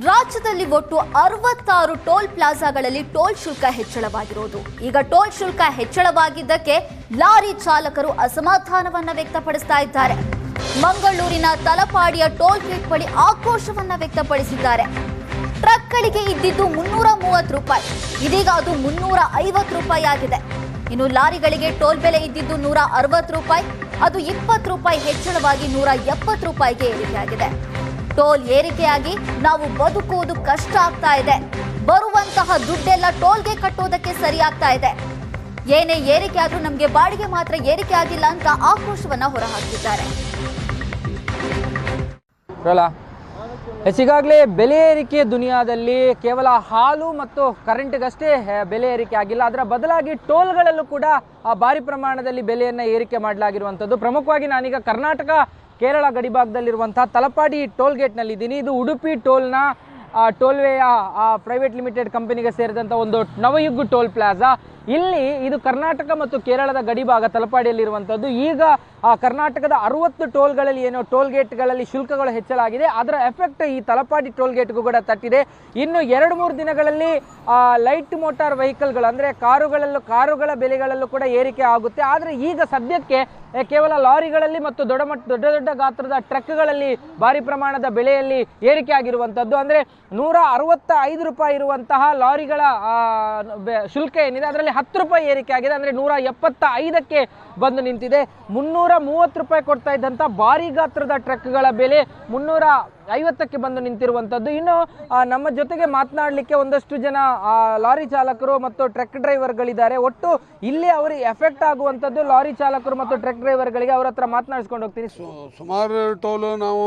ರಾಜ್ಯದಲ್ಲಿ ಒಟ್ಟು 66 toll ಪ್ಲಾಜಾಗಳಲ್ಲಿ toll ಶುಲ್ಕ ಹೆಚ್ಚಳವಾಗಿರುವುದು. ಈಗ ಟೋಲ್ ಶುಲ್ಕ ಹೆಚ್ಚಳವಾಗಿದ್ದಕ್ಕೆ ಲಾರಿ ಚಾಲಕರು ಅಸಮಾಧಾನವನ್ನ ವ್ಯಕ್ತಪಡಿಸ್ತಾ ಇದ್ದಾರೆ. ಮಂಗಳೂರಿನ ತಲಪಾಡಿಯ ಟೋಲ್ ಗೇಟ್ ಬಳಿ ಆಕ್ರೋಶವನ್ನ ವ್ಯಕ್ತಪಡಿಸಿದ್ದಾರೆ. ಟ್ರಕ್ಗಳಿಗೆ ಇದ್ದಿದ್ದು 330 ರೂಪಾಯಿ, ಇದೀಗ ಅದು 350 ರೂಪಾಯಿ ಆಗಿದೆ. ಇನ್ನು ಲಾರಿಗಳಿಗೆ ಟೋಲ್ ಬೆಲೆ ಇದ್ದಿದ್ದು 160 ರೂಪಾಯಿ, ಅದು 20 ರೂಪಾಯಿ ಹೆಚ್ಚಳವಾಗಿ 170 ರೂಪಾಯಿಗೆ ಏರಿಕೆಯಾಗಿದೆ. ಟೋಲ್ ಏರಿಕೆಯಾಗಿ ನಾವು ಬದುಕುವುದು ಕಷ್ಟ ಆಗ್ತಾ ಇದೆ. ಬರುವಂತಹ ದುಡ್ಡೆಲ್ಲ ಟೋಲ್ಗೆ ಕಟ್ಟೋದಕ್ಕೆ ಸರಿ ಆಗ್ತಾ ಇದೆ. ಏನೇ ಏರಿಕೆ ಆದ್ರೂ ನಮಗೆ ಬಾಡಿಗೆ ಮಾತ್ರ ಏರಿಕೆ ಆಗಿಲ್ಲ ಅಂತ ಆಕ್ರೋಶವನ್ನ ಹೊರಹಾಕಿದ್ದಾರೆ. ಈಗಾಗಲೇ ಬೆಲೆ ಏರಿಕೆ ದುನಿಯಾದಲ್ಲಿ ಕೇವಲ ಹಾಲು ಮತ್ತು ಕರೆಂಟ್ಗಷ್ಟೇ ಬೆಲೆ ಏರಿಕೆ ಆಗಿಲ್ಲ, ಅದರ ಬದಲಾಗಿ ಟೋಲ್ಗಳಲ್ಲೂ ಕೂಡ ಭಾರಿ ಪ್ರಮಾಣದಲ್ಲಿ ಬೆಲೆಯನ್ನು ಏರಿಕೆ ಮಾಡಲಾಗಿರುವಂಥದ್ದು. ಪ್ರಮುಖವಾಗಿ ನಾನೀಗ ಕರ್ನಾಟಕ ಕೇರಳ ಗಡಿಭಾಗದಲ್ಲಿರುವಂತಹ ತಲಪಾಡಿ ಟೋಲ್ ಗೇಟ್ನಲ್ಲಿದ್ದೀನಿ. ಇದು ಉಡುಪಿ ಟೋಲ್ನ ಟೋಲ್ವೇಯ ಪ್ರೈವೇಟ್ ಲಿಮಿಟೆಡ್ ಕಂಪನಿಗೆ ಸೇರಿದಂಥ ಒಂದು ನವಯುಗ್ ಟೋಲ್ ಪ್ಲಾಜಾ. ಇಲ್ಲಿ ಇದು ಕರ್ನಾಟಕ ಮತ್ತು ಕೇರಳದ ಗಡಿಭಾಗ ತಲಪಾಡಿಯಲ್ಲಿರುವಂಥದ್ದು. ಈಗ ಕರ್ನಾಟಕದ 60 ಟೋಲ್ಗಳಲ್ಲಿ ಏನೋ ಟೋಲ್ ಗೇಟ್ಗಳಲ್ಲಿ ಶುಲ್ಕಗಳು ಹೆಚ್ಚಳಾಗಿದೆ, ಅದರ ಎಫೆಕ್ಟ್ ಈ ತಲಪಾಡಿ ಟೋಲ್ ಗೇಟ್ಗೂ ಕೂಡ ತಟ್ಟಿದೆ. ಇನ್ನು 2-3 ದಿನಗಳಲ್ಲಿ ಲೈಟ್ ಮೋಟಾರ್ ವೆಹಿಕಲ್ಗಳು ಅಂದರೆ ಕಾರುಗಳ ಬೆಲೆಗಳಲ್ಲೂ ಕೂಡ ಏರಿಕೆ ಆಗುತ್ತೆ. ಆದರೆ ಈಗ ಸದ್ಯಕ್ಕೆ ಕೇವಲ ಲಾರಿಗಳಲ್ಲಿ ಮತ್ತು ದೊಡ್ಡ ಗಾತ್ರದ ಟ್ರಕ್ಗಳಲ್ಲಿ ಭಾರಿ ಪ್ರಮಾಣದ ಬೆಲೆಯಲ್ಲಿ ಏರಿಕೆ ಆಗಿರುವಂಥದ್ದು. ಅಂದರೆ 165 ರೂಪಾಯಿ ಇರುವಂತಹ ಲಾರಿಗಳ ಶುಲ್ಕ ಏನಿದೆ ಅದರಲ್ಲಿ 10 ರೂಪಾಯಿ ಏರಿಕೆ ಆಗಿದೆ. ಅಂದರೆ 175ಕ್ಕೆ ಬಂದು ನಿಂತಿದೆ. 330 ರೂಪಾಯಿ ಕೊಡ್ತಾ ಇದ್ದಂಥ ಭಾರಿ ಗಾತ್ರದ ಟ್ರಕ್ಗಳ ಬೆಲೆ 350ಕ್ಕೆ ಬಂದು ನಿಂತಿರುವಂಥದ್ದು. ಇನ್ನು ನಮ್ಮ ಜೊತೆಗೆ ಮಾತನಾಡಲಿಕ್ಕೆ ಒಂದಷ್ಟು ಜನ ಲಾರಿ ಚಾಲಕರು ಮತ್ತು ಟ್ರಕ್ ಡ್ರೈವರ್ಗಳಿದ್ದಾರೆ. ಒಟ್ಟು ಇಲ್ಲಿ ಅವರಿಗೆ ಎಫೆಕ್ಟ್ ಆಗುವಂಥದ್ದು ಲಾರಿ ಚಾಲಕರು ಮತ್ತು ಟ್ರಕ್ ಡ್ರೈವರ್ಗಳಿಗೆ ಅವ್ರ ಹತ್ರ ಮಾತನಾಡಿಸ್ಕೊಂಡು ಹೋಗ್ತೀನಿ. ಸುಮಾರು ಟೋಲು ನಾವು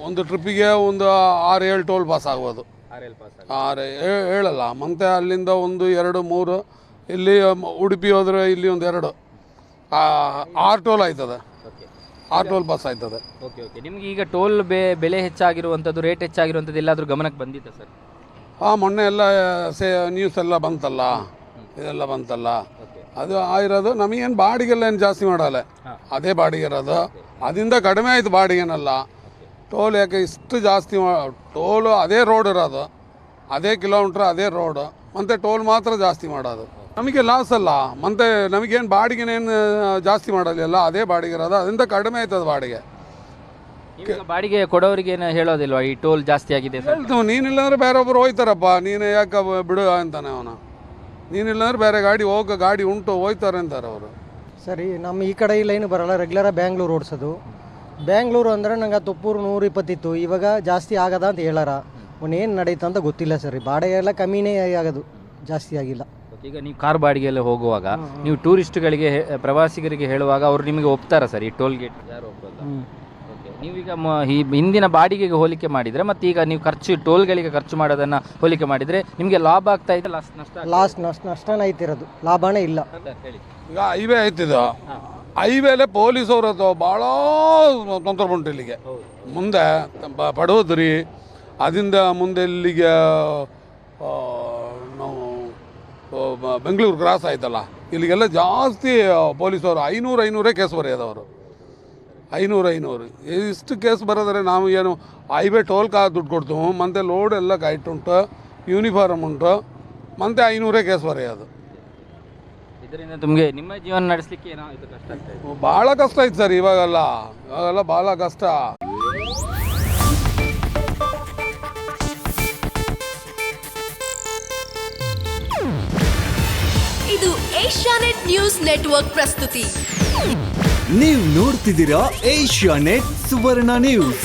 ಒಂದು ಟ್ರಿಪ್ಪಿಗೆ ಒಂದು 6-7 ಟೋಲ್ ಪಾಸ್ ಆಗ್ಬೋದು. 6-7 ಮತ್ತೆ ಅಲ್ಲಿಂದ 1, 2, 3 ಇಲ್ಲಿ ಉಡುಪಿ ಹೋದರೆ ಇಲ್ಲಿ 1, 2 6 ಟೋಲ್ ಆಯ್ತದೆ. 6 ಟೋಲ್ ಪಾಸ್ ಆಯ್ತದೆ. ಓಕೆ ನಿಮ್ಗೆ ಈಗ ಟೋಲ್ ಬೆಲೆ ಹೆಚ್ಚಾಗಿರುವಂಥದ್ದು, ರೇಟ್ ಹೆಚ್ಚಾಗಿರುವಂಥದ್ದು ಎಲ್ಲಾದರೂ ಗಮನಕ್ಕೆ ಬಂದಿತ್ತ ಸರ್? ಮೊನ್ನೆ ಎಲ್ಲ ನ್ಯೂಸ್ ಎಲ್ಲ ಬಂತಲ್ಲ, ಇದೆಲ್ಲ ಬಂತಲ್ಲ. ಅದು ಆಗಿರೋದು ನಮಗೇನು ಬಾಡಿಗೆಲ್ಲ ಏನು ಜಾಸ್ತಿ ಮಾಡಲ್ಲ, ಅದೇ ಬಾಡಿಗೆ ಇರೋದು. ಅದರಿಂದ ಕಡಿಮೆ ಆಯಿತು ಬಾಡಿಗೆನಲ್ಲ. ಟೋಲ್ ಯಾಕೆ ಇಷ್ಟು ಜಾಸ್ತಿ ಟೋಲು ಅದೇ ರೋಡ್ ಇರೋದು, ಅದೇ ಕಿಲೋಮೀಟ್ರ್ ಅದೇ ರೋಡು, ಮತ್ತು ಟೋಲ್ ಮಾತ್ರ ಜಾಸ್ತಿ ಮಾಡೋದು. ನಮಗೆ ಲಾಸ್ ಅಲ್ಲ, ಮತ್ತು ನಮಗೇನು ಬಾಡಿಗೆನೇನು ಜಾಸ್ತಿ ಮಾಡಲಿಲ್ಲ, ಅದೇ ಬಾಡಿಗೆ ಇರೋದು. ಅದರಿಂದ ಕಡಿಮೆ ಆಯ್ತದೆ ಬಾಡಿಗೆ. ಬಾಡಿಗೆ ಕೊಡೋರಿಗೆ ಏನು ಹೇಳೋದಿಲ್ವಾ ಈ ಟೋಲ್ ಜಾಸ್ತಿ ಆಗಿದೆ? ಹೇಳ್ತೀವಿ, ನೀನಿಲ್ಲಾಂದ್ರೆ ಬೇರೊಬ್ಬರು ಹೋಯ್ತಾರಪ್ಪ, ನೀನು ಯಾಕೆ ಬಿಡು ಅಂತಾನೆ ಅವನು. ನೀನಿಲ್ಲಾಂದ್ರೆ ಬೇರೆ ಗಾಡಿ ಉಂಟು ಹೋಯ್ತಾರೆ ಅಂತಾರೆ ಅವರು. ಸರಿ, ನಮ್ಮ ಈ ಕಡೆ ಇಲ್ಲ ಏನು ಬರೋಲ್ಲ, ರೆಗ್ಯುಲರಾಗಿ ಬ್ಯಾಂಗ್ಳೂರು ಓಡಿಸೋದು. ಬ್ಯಾಂಗ್ಳೂರು ಅಂದರೆ ನಂಗೆ ತುಪ್ಪೂರು 120 ಇವಾಗ ಜಾಸ್ತಿ ಆಗದ ಅಂತ ಹೇಳಾರ. ಏನು ನಡೀತಾ ಅಂತ ಗೊತ್ತಿಲ್ಲ ಸರಿ. ಬಾಡಿಗೆ ಎಲ್ಲ ಕಮ್ಮಿನೇ ಆಗೋದು, ಜಾಸ್ತಿ ಆಗಿಲ್ಲ. ಈಗ ನೀವು ಕಾರ್ ಬಾಡಿಗೆಲ್ಲ ಹೋಗುವಾಗ ನೀವು ಟೂರಿಸ್ಟ್ಗಳಿಗೆ ಪ್ರವಾಸಿಗರಿಗೆ ಹೇಳುವಾಗ ಅವರು ನಿಮಗೆ ಒಪ್ತಾರ ಸರ್ ಈ ಟೋಲ್ ಗೇಟ್? ಯಾರು ಒಪ್ಪಲ್ಲ. ನೀವೀಗ ಈ ಹಿಂದಿನ ಬಾಡಿಗೆಗೆ ಹೋಲಿಕೆ ಮಾಡಿದರೆ ಮತ್ತು ಈಗ ನೀವು ಟೋಲ್ಗಳಿಗೆ ಖರ್ಚು ಮಾಡೋದನ್ನು ಹೋಲಿಕೆ ಮಾಡಿದರೆ ನಿಮಗೆ ಲಾಭ ಆಗ್ತಾ ಇದೆ ನಷ್ಟನೇ ಐತಿರೋದು, ಲಾಭನೇ ಇಲ್ಲ. ಈಗ ಹೈವೇ ಆಯ್ತಿದ್ದು, ಹೈವೇಲೆ ಪೊಲೀಸವ್ರ ಭಾಳ ತೊಂದರೆ ಉಂಟು ಇಲ್ಲಿಗೆ. ಮುಂದೆ ಪಡುವದ್ರಿ, ಅದರಿಂದ ಮುಂದೆ ಇಲ್ಲಿಗೆ ನಾವು ಬೆಂಗಳೂರು ಕ್ರಾಸ್ ಆಯ್ತಲ್ಲ, ಇಲ್ಲಿಗೆಲ್ಲ ಜಾಸ್ತಿ ಪೊಲೀಸವರು 500 ಕೇಸ್ ಬರೆಯೋದವರು. 500 ಇಷ್ಟು ಕೇಸ್ ಬರೋದ್ರೆ ನಾವು ಏನು ಹೈವೇ ಟೋಲ್ ದುಡ್ಡು ಕೊಡ್ತೀವಿ, ಮತ್ತು ಲೋಡ್ ಎಲ್ಲ ಕೈಟ್ ಉಂಟು, ಯೂನಿಫಾರ್ಮ್ ಉಂಟು, ಮತ್ತು 500 ಕೇಸ್ ಬರೆಯೋದು. ಇದರಿಂದ ನಿಮಗೆ ನಿಮ್ಮ ಜೀವನ ನಡೆಸಲಿಕ್ಕೆ ಏನಾಯಿತು ಕಷ್ಟ ಆಗ್ತಾಯಿದೆ? ಭಾಳ ಕಷ್ಟ ಆಯ್ತು ಸರ್. ಇವಾಗೆಲ್ಲ ಭಾಳ ಕಷ್ಟ. ಇದು ಏಷ್ಯಾನೆಟ್ ನ್ಯೂಸ್ ನೆಟ್ವರ್ಕ್ ಪ್ರಸ್ತುತಿ. ನೀವು ನೋಡ್ತಿದ್ದೀರಾ ಏಷ್ಯಾನೆಟ್ ಸುವರ್ಣ ನ್ಯೂಸ್.